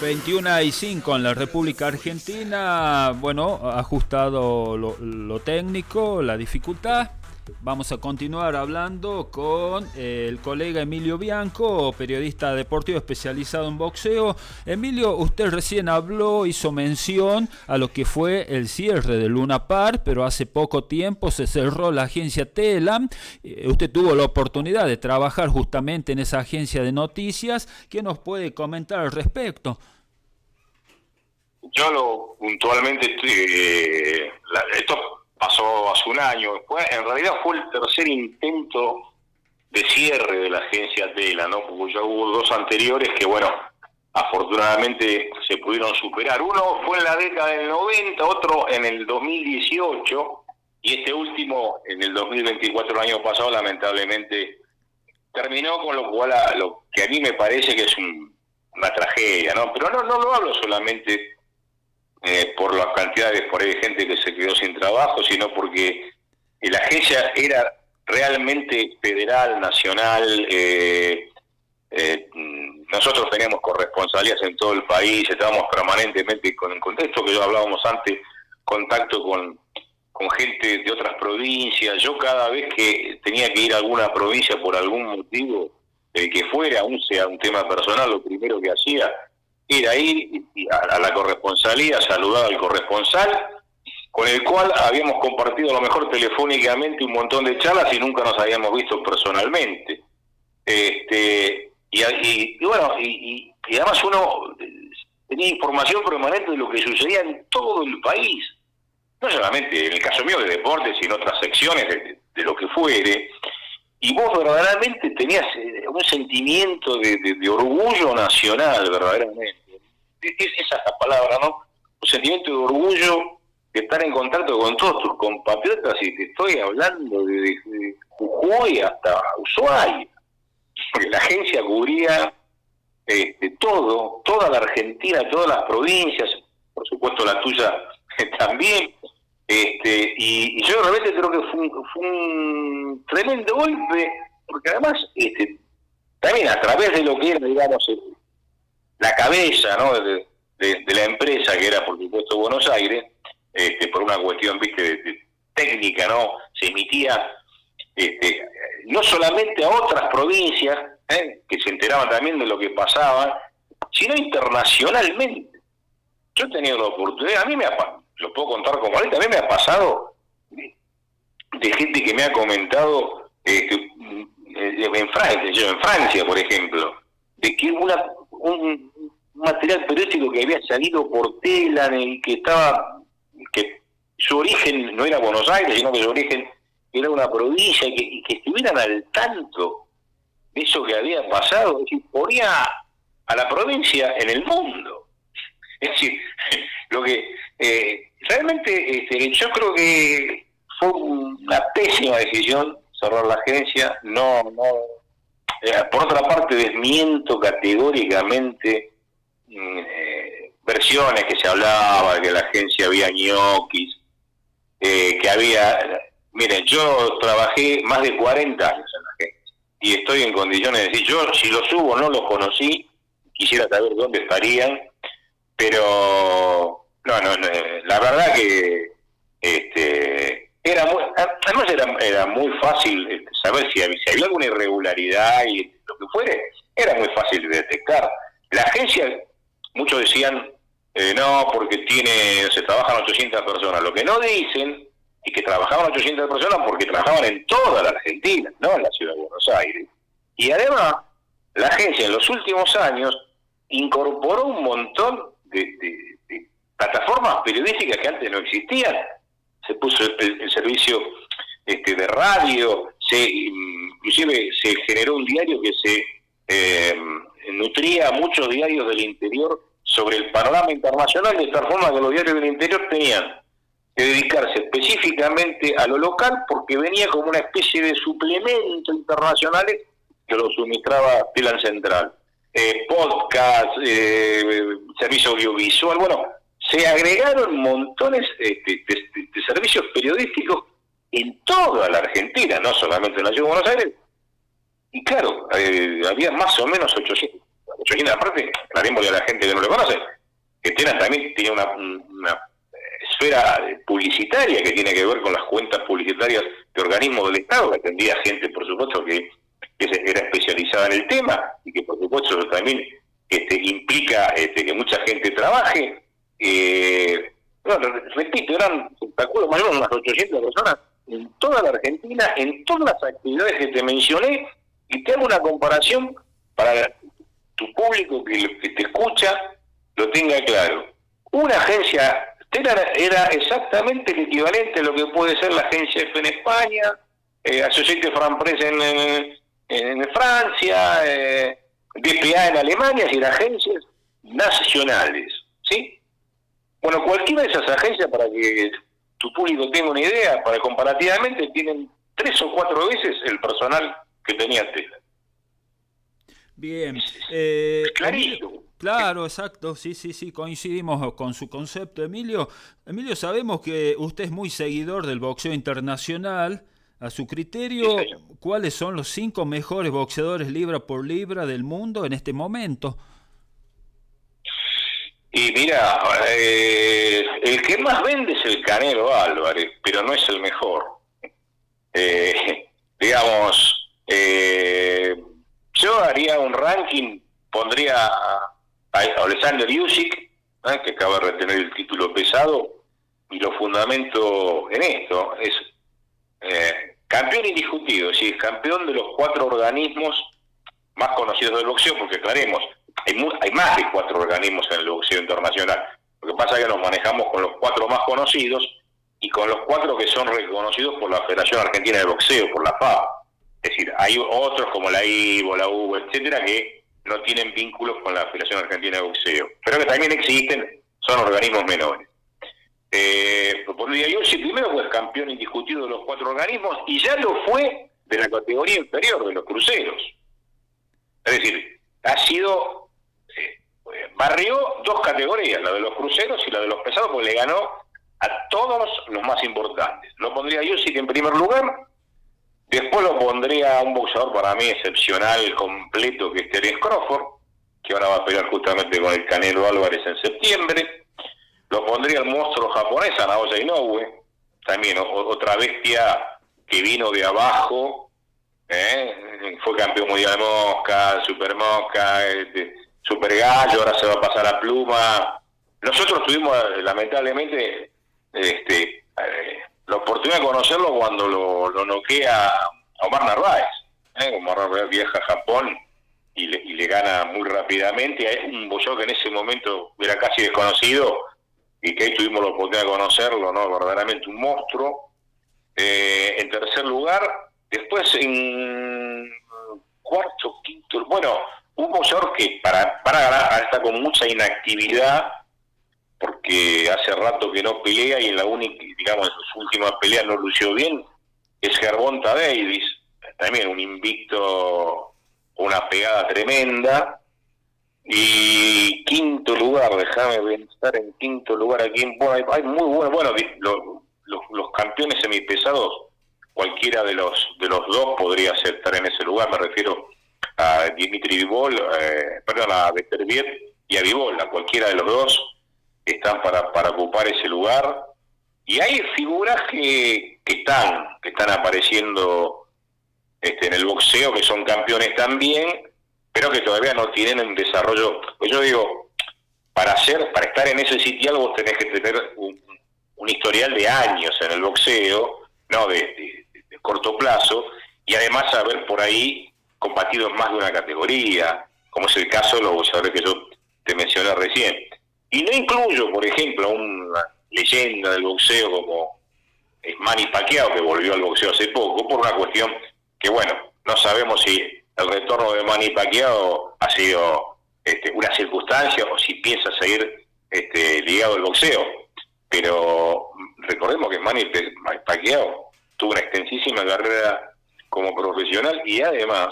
...21:05 en la República Argentina. Bueno, ajustado lo técnico, la dificultad. Vamos a continuar hablando con el colega Emilio Bianco, periodista deportivo especializado en boxeo. Emilio, usted recién habló, hizo mención a lo que fue el cierre de Luna Park, pero hace poco tiempo se cerró la agencia Telam. Usted tuvo la oportunidad de trabajar justamente en esa agencia de noticias. ¿Qué nos puede comentar al respecto? Yo puntualmente, esto pasó hace un año, después en realidad fue el tercer intento de cierre de la agencia Tela, ¿no? Porque ya hubo dos anteriores que, bueno, afortunadamente se pudieron superar. Uno fue en la década del 90, otro en el 2018, y este último en el 2024, el año pasado, lamentablemente terminó, con lo cual lo que a mí me parece que es una tragedia, ¿no? Pero no lo hablo solamente por las cantidades por ahí de gente que se quedó sin trabajo, sino porque la agencia era realmente federal, nacional. Nosotros teníamos corresponsalías en todo el país, estábamos permanentemente con el contexto que ya hablábamos antes, contacto con gente de otras provincias. Yo cada vez que tenía que ir a alguna provincia por algún motivo, que fuera, aún sea un tema personal, lo primero que hacía era ir a la corresponsalía, saludar al corresponsal, con el cual habíamos compartido a lo mejor telefónicamente un montón de charlas y nunca nos habíamos visto personalmente. Y además uno tenía información permanente de lo que sucedía en todo el país, no solamente en el caso mío de deportes, sino otras secciones de lo que fuere. Y vos verdaderamente tenías un sentimiento de orgullo nacional, verdaderamente. Esa es la palabra, ¿no? Un sentimiento de orgullo de estar en contacto con todos tus compatriotas, y te estoy hablando de Jujuy hasta Ushuaia. La agencia cubría toda la Argentina, todas las provincias, por supuesto la tuya también. Y yo realmente creo que fue un tremendo golpe, porque además también a través de lo que era, digamos, la cabeza, ¿no?, de la empresa, que era por supuesto Buenos Aires, por una cuestión, viste, de técnica, ¿no?, se emitía no solamente a otras provincias, que se enteraban también de lo que pasaba, sino internacionalmente. Yo he tenido la oportunidad, a mí lo puedo contar como ahorita, a mí me ha pasado de gente que me ha comentado en Francia, por ejemplo, de que un material periodístico que había salido por Telam y que su origen no era Buenos Aires, sino que su origen era una provincia, y que estuvieran al tanto de eso que había pasado, es decir, ponía a la provincia en el mundo. Es decir, lo que realmente yo creo que fue una pésima decisión cerrar la agencia. Por otra parte, desmiento categóricamente versiones que se hablaba de que la agencia había ñoquis, que había... Miren, yo trabajé más de 40 años en la agencia y estoy en condiciones de decir, yo si los hubo no los conocí, quisiera saber dónde estarían, pero no, la verdad que era muy fácil saber si había alguna irregularidad, y lo que fuere, era muy fácil de detectar. La agencia, muchos decían, no, porque se trabajan 800 personas. Lo que no dicen es que trabajaban 800 personas porque trabajaban en toda la Argentina, no en la ciudad de Buenos Aires. Y además, la agencia en los últimos años incorporó un montón de plataformas periodísticas que antes no existían. Se puso el servicio de radio, inclusive se generó un diario que se nutría a muchos diarios del interior sobre el panorama internacional, de tal forma que los diarios del interior tenían que dedicarse específicamente a lo local, porque venía como una especie de suplemento internacional que lo suministraba Telam Central. Podcast, servicio audiovisual, bueno, se agregaron montones de servicios periodísticos en toda la Argentina, no solamente en la ciudad de Buenos Aires, y claro, había más o menos 800 aparte, aclarémosle a la gente que no lo conoce, que también tiene una esfera publicitaria que tiene que ver con las cuentas publicitarias de organismos del Estado, que atendía gente, por supuesto, que era especializada en el tema, y que por supuesto eso también implica que mucha gente trabaje. Bueno, repito, eran, calculo, más o menos unas 800 personas en toda la Argentina, en todas las actividades que te mencioné, y te hago una comparación para tu público que te escucha lo tenga claro. Una agencia era exactamente el equivalente a lo que puede ser la agencia F en España, Associated France Press en Francia, DPA en Alemania, y agencias nacionales, ¿sí? Bueno, cualquiera de esas agencias, para que tu público tenga una idea, para comparativamente, tienen 3 o 4 veces el personal que tenía Tela. Bien. Clarito. Claro, exacto, sí, coincidimos con su concepto, Emilio. Emilio, sabemos que usted es muy seguidor del boxeo internacional. A su criterio, sí, ¿cuáles son los 5 mejores boxeadores libra por libra del mundo en este momento? Y mira, el que más vende es el Canelo Álvarez, pero no es el mejor. Digamos, yo haría un ranking, pondría a Alexander Usyk, que acaba de retener el título pesado, y lo fundamento en esto, es campeón indiscutido, es decir, campeón de los 4 organismos más conocidos del boxeo, porque aclaremos, hay más de 4 organismos en el boxeo internacional. Lo que pasa es que nos manejamos con los 4 más conocidos y con los 4 que son reconocidos por la Federación Argentina de Boxeo, por la FAB. Es decir, hay otros como la IVO, la UBO, etcétera, que no tienen vínculos con la Federación Argentina de Boxeo, pero que también existen, son organismos menores. Pondría yo, si primero fue campeón indiscutido de los 4 organismos, y ya lo fue de la categoría inferior, de los cruceros. Es decir, ha sido, barrió 2 categorías, la de los cruceros y la de los pesados, porque le ganó a todos los más importantes. Lo pondría yo, sí, que en primer lugar. Después lo pondría a un boxeador para mí excepcional, completo, que es Terence Crawford, que ahora va a pelear justamente con el Canelo Álvarez en septiembre. Lo pondría el monstruo japonés, Naoya Inoue, también otra bestia que vino de abajo, fue campeón mundial de mosca, super mosca, super gallo, ahora se va a pasar a pluma. Nosotros tuvimos, lamentablemente, la oportunidad de conocerlo cuando lo noquea a Omar Narváez. Omar Narváez viaja a Japón y le gana muy rápidamente. Es un boxeador que en ese momento era casi desconocido y que ahí tuvimos la oportunidad de conocerlo, ¿no? Verdaderamente un monstruo. En tercer lugar, después en cuarto, quinto, bueno, un boxeador que para ganar está con mucha inactividad, porque hace rato que no pelea y en la única, digamos, en sus últimas peleas no lució bien, es Gervonta Davis, también un invicto, una pegada tremenda. Y quinto lugar, déjame pensar en quinto lugar aquí, bueno, hay muy buenos, los campeones semipesados, cualquiera de los 2 podría estar en ese lugar, me refiero a Dimitri Bivol, a Beterbiev y a Bivol, a cualquiera de los 2 están para ocupar ese lugar. Y hay figuras que están apareciendo en el boxeo, que son campeones también, pero que todavía no tienen un desarrollo. Pues yo digo, para estar en ese sitial vos tenés que tener un historial de años en el boxeo, no de corto plazo, y además haber por ahí combatido en más de una categoría, como es el caso de los boxeadores que yo te mencioné recién. Y no incluyo, por ejemplo, a una leyenda del boxeo como Manny Pacquiao, que volvió al boxeo hace poco, por una cuestión que, bueno, no sabemos si el retorno de Manny Pacquiao ha sido una circunstancia o si piensa seguir ligado al boxeo. Pero recordemos que Manny Pacquiao tuvo una extensísima carrera como profesional y además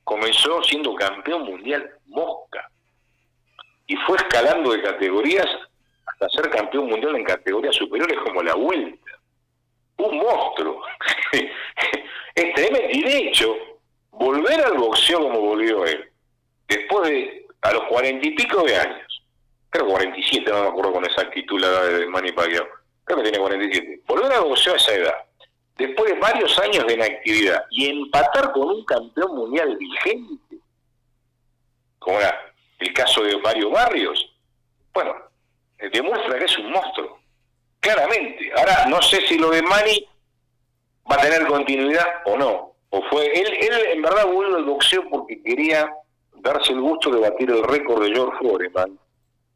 comenzó siendo campeón mundial mosca y fue escalando de categorías hasta ser campeón mundial en categorías superiores como la welter. Un monstruo. Es tremendo. Y de hecho, volver al boxeo como volvió él, después de, a los 40 y pico de años, creo 47, no me acuerdo con exactitud la edad de Manny Pacquiao, creo que tiene 47, volver al boxeo a esa edad, después de varios años de inactividad, y empatar con un campeón mundial vigente, como era el caso de Mario Barrios, bueno, demuestra que es un monstruo, claramente. Ahora, no sé si lo de Manny va a tener continuidad o no, o fue, él en verdad vuelve al boxeo porque quería darse el gusto de batir el récord de George Foreman,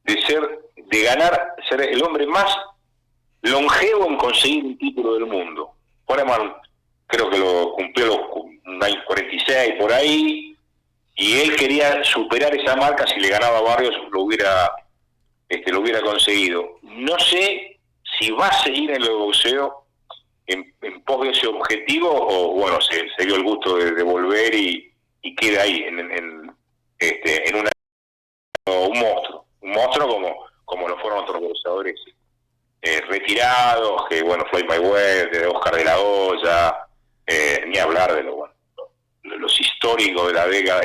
de ganar, ser el hombre más longevo en conseguir un título del mundo. Foreman creo que lo cumplió los 46 por ahí, y él quería superar esa marca. Si le ganaba a Barrios lo hubiera conseguido. No sé si va a seguir en el boxeo en pos de ese objetivo, o bueno, se dio el gusto de volver y queda ahí en un monstruo como lo fueron otros boxeadores retirados, que bueno, Floyd Mayweather, de Oscar de la Hoya, ni hablar de los históricos de la década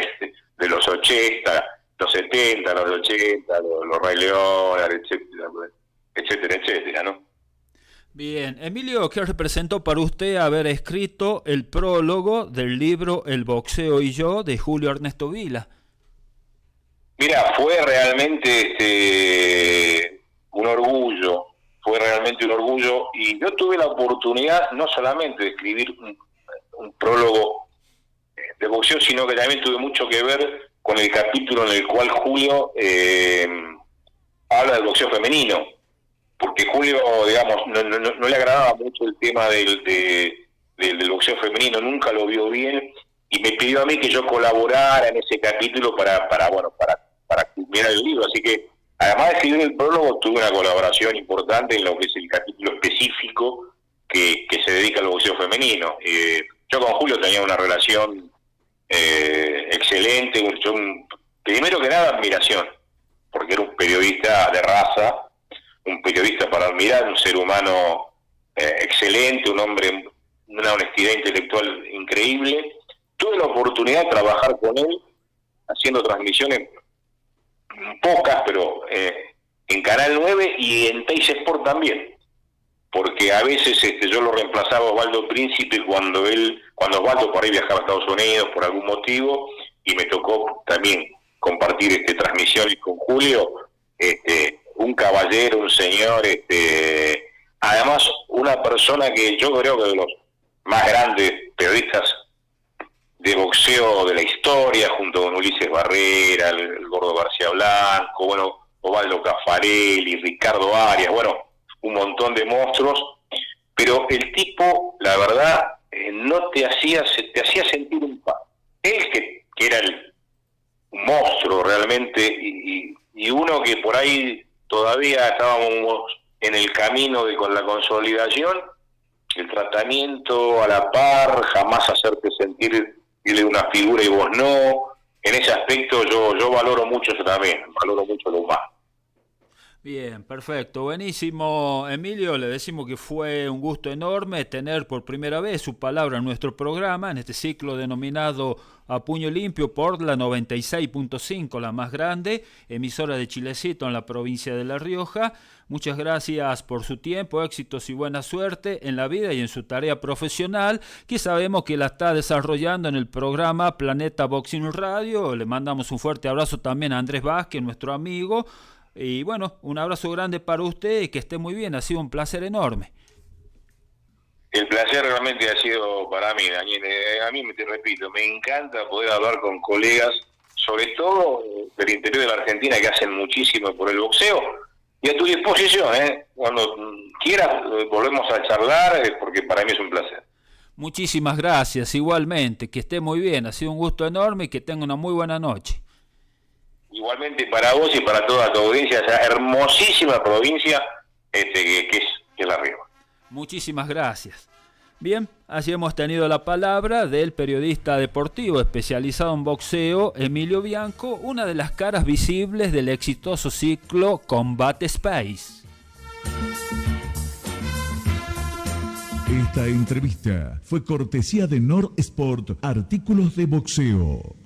de los 80, los 70, los 80, los Ray Leonard, etcétera, ¿no? Bien, Emilio, ¿qué representó para usted haber escrito el prólogo del libro El boxeo y yo de Julio Ernesto Vila? Mira, fue realmente un orgullo, y yo tuve la oportunidad no solamente de escribir un prólogo de boxeo, sino que también tuve mucho que ver con el capítulo en el cual Julio habla del boxeo femenino, porque Julio, digamos, no le agradaba mucho el tema del boxeo femenino, nunca lo vio bien, y me pidió a mí que yo colaborara en ese capítulo para culminar el libro. Así que, además de escribir el prólogo, tuve una colaboración importante en lo que es el capítulo específico que se dedica al boxeo femenino. Yo con Julio tenía una relación excelente, primero que nada admiración, porque era un periodista de raza, un periodista para admirar, un ser humano excelente, un hombre, una honestidad intelectual increíble. Tuve la oportunidad de trabajar con él haciendo transmisiones pocas, pero en Canal 9 y en Teis Sport también, porque a veces yo lo reemplazaba a Osvaldo Príncipe cuando Osvaldo por ahí viajaba a Estados Unidos por algún motivo, y me tocó también compartir transmisiones con Julio, un caballero, un señor, además una persona que yo creo que de los más grandes periodistas de boxeo de la historia, junto con Ulises Barrera, el Gordo García Blanco, bueno, Osvaldo Caffarelli, Ricardo Arias, bueno, un montón de monstruos, pero el tipo, la verdad, no te hacía sentir un pan. Él que era un monstruo realmente, y uno que por ahí todavía estábamos en el camino con la consolidación, el tratamiento a la par, jamás hacerte sentir una figura y vos no. En ese aspecto yo valoro mucho eso también, valoro mucho lo humano. Bien, perfecto, buenísimo. Emilio, le decimos que fue un gusto enorme tener por primera vez su palabra en nuestro programa, en este ciclo denominado A Puño Limpio por la 96.5, la más grande, emisora de Chilecito en la provincia de La Rioja. Muchas gracias por su tiempo, éxitos y buena suerte en la vida y en su tarea profesional, que sabemos que la está desarrollando en el programa Planeta Boxing Radio. Le mandamos un fuerte abrazo también a Andrés Vázquez, nuestro amigo. Y bueno, un abrazo grande para usted y que esté muy bien. Ha sido un placer enorme. El placer realmente ha sido para mí, Daniel. A mí, te repito, me encanta poder hablar con colegas, sobre todo del interior de la Argentina, que hacen muchísimo por el boxeo. Y a tu disposición, cuando quieras volvemos a charlar, porque para mí es un placer. Muchísimas gracias, igualmente. Que esté muy bien. Ha sido un gusto enorme y que tenga una muy buena noche. Igualmente para vos y para toda tu audiencia, esa hermosísima provincia que es La Rioja. Muchísimas gracias. Bien, así hemos tenido la palabra del periodista deportivo especializado en boxeo, Emilio Bianco, una de las caras visibles del exitoso ciclo Combate Space. Esta entrevista fue cortesía de Nord Sport, artículos de boxeo.